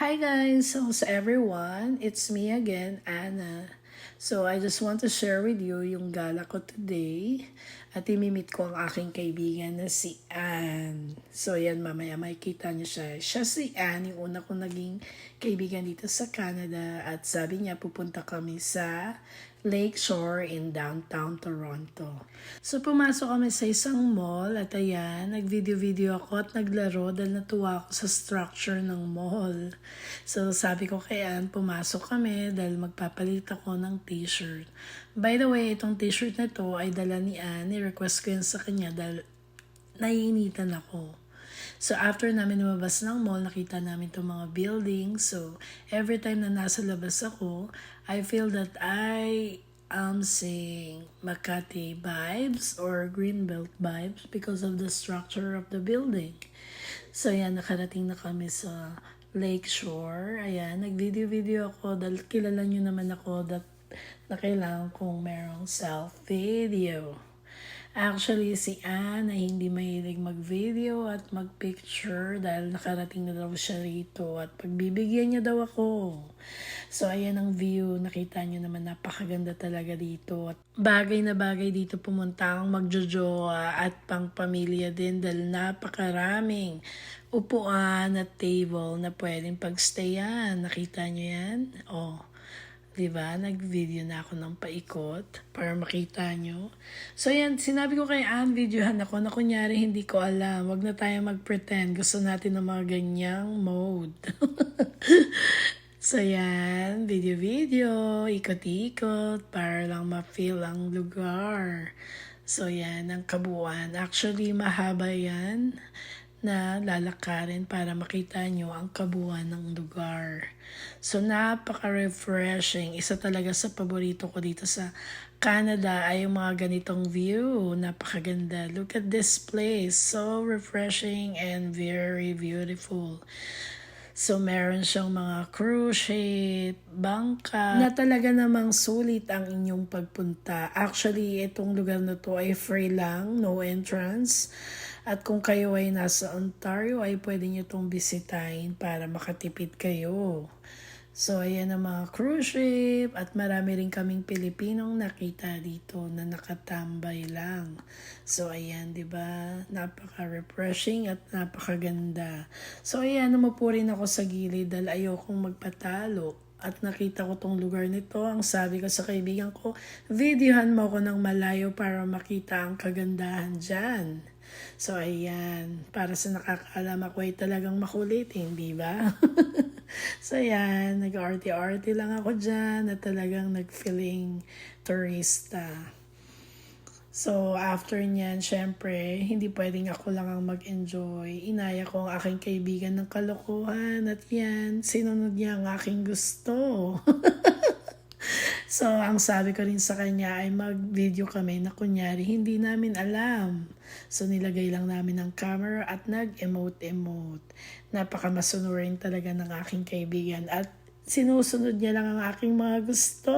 Hi guys, how's everyone? It's me again, Anna. So I just want to share with you yung gala ko today at imimit ko ang aking kaibigan na si Anne. So yan, mamaya makikita niyo siya. Siya si Anne, yung una kong naging kaibigan dito sa Canada at sabi niya pupunta kami sa Lakeshore in downtown Toronto. So pumasok kami sa isang mall at ayan, nag-video ako at naglaro dahil natuwa ako sa structure ng mall. So sabi ko kay Ann, pumasok kami dahil magpapalit ako ng t-shirt. By the way, itong t-shirt na to ay dala ni Ann, ni-request ko yun sa kanya dahil naiinitan ako. So after namin lumabas ng mall, nakita namin itong mga buildings. So every time na nasa labas ako, I feel that I am seeing Makati vibes or Greenbelt vibes because of the structure of the building. So yan, nakarating na kami sa Lakeshore. Ayan, nag-video ako dahil kilala nyo naman ako that na kailangan kong merong self-video. Actually, si Anne ay hindi mahilig mag-video at mag-picture dahil nakarating na daw siya rito at pagbibigyan niya daw ako. So, ayan ang view. Nakita niyo naman napakaganda talaga dito. At bagay na bagay dito pumunta ang magjojowa at pang pamilya din dahil napakaraming upuan at table na pwedeng pagstayan. Nakita niyo yan? Oh. Diba? Nag-video na ako ng paikot para makita nyo. So yan, sinabi ko kay Ann, videohan ako na kunyari hindi ko alam. Wag na tayo mag-pretend. Gusto natin ng mga ganyang mode. So yan, video-video, ikot-ikot para lang ma-feel ang lugar. So yan, ang kabuuan. Actually, mahaba yan na lalakarin para makita nyo ang kabuuan ng lugar. So, napaka-refreshing. Isa talaga sa paborito ko dito sa Canada ay yung mga ganitong view. Napakaganda. Look at this place. So refreshing and very beautiful. So, meron siyang mga cruise ship, bangka, na talaga namang sulit ang inyong pagpunta. Actually, itong lugar na to ay free lang, no entrance. At kung kayo ay nasa Ontario, ay pwede nyo itong bisitahin para makatipid kayo. So, ayan ang mga cruise ship at marami rin kaming Pilipinong nakita dito na nakatambay lang. So, ayan, di ba? Napaka-refreshing at napakaganda. So, ayan, umupo rin ako sa gilid dahil ayokong magpatalo. At nakita ko tong lugar nito. Ang sabi ko sa kaibigan ko, videohan mo ko ng malayo para makita ang kagandahan dyan. So, ayan. Para sa nakakaalam ako ay talagang makulitin, di ba? So, ayan. Nag-arty-arty lang ako dyan at talagang nag-feeling turista. So, after niyan, syempre, hindi pwedeng ako lang ang mag-enjoy. Inaya ko ang aking kaibigan ng kalokohan at yan, sinunod niya ang aking gusto. So, ang sabi ko rin sa kanya ay mag-video kami na kunyari hindi namin alam. So, nilagay lang namin ang camera at nag-emote-emote. Napakamasunurin talaga ng aking kaibigan at sinusunod niya lang ang aking mga gusto.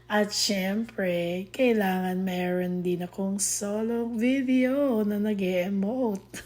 At syempre, kailangan meron din akong solo video na nag-emote.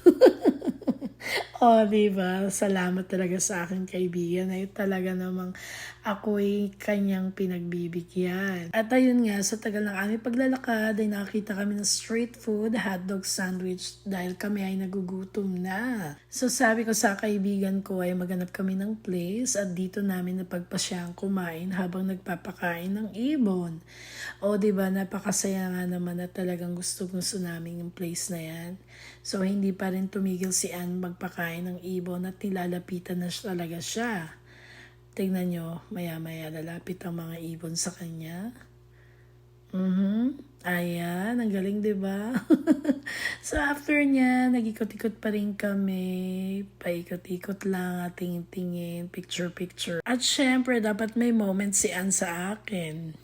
Oh, diba? Salamat talaga sa aking kaibigan ay talaga namang ako'y kanyang pinagbibigyan. At ayun nga, sa tagal ng aming paglalakad ay nakakita kami ng street food, hotdog sandwich dahil kami ay nagugutom na. So sabi ko sa kaibigan ko ay maghanap kami ng place at dito namin napagpasyang kumain habang nagpapakain ng ibon. O diba, napakasaya nga naman at talagang gusto-gusto namin yung place na yan. So hindi pa rin tumigil si Ann magpakain ng ibon at nilalapitan na talaga siya. Tingnan nyo, maya-maya lalapit ang mga ibon sa kanya. Ayan, ang galing, diba? So after niya, nag-ikot-ikot pa rin kami. Paikot-ikot lang, tingin-tingin, picture-picture. At syempre, dapat may moment si Ann sa akin.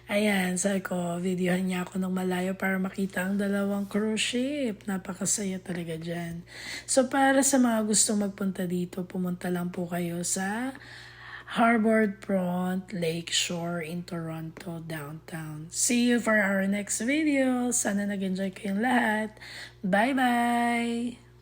Ayan, sabi ko, videohan niya ako ng malayo para makita ang dalawang cruise ship. Napakasaya talaga dyan. So para sa mga gustong magpunta dito, pumunta lang po kayo sa Harbor Front Lakeshore in Toronto, downtown. See you for our next video. Sana nag-enjoy kayong lahat. Bye-bye!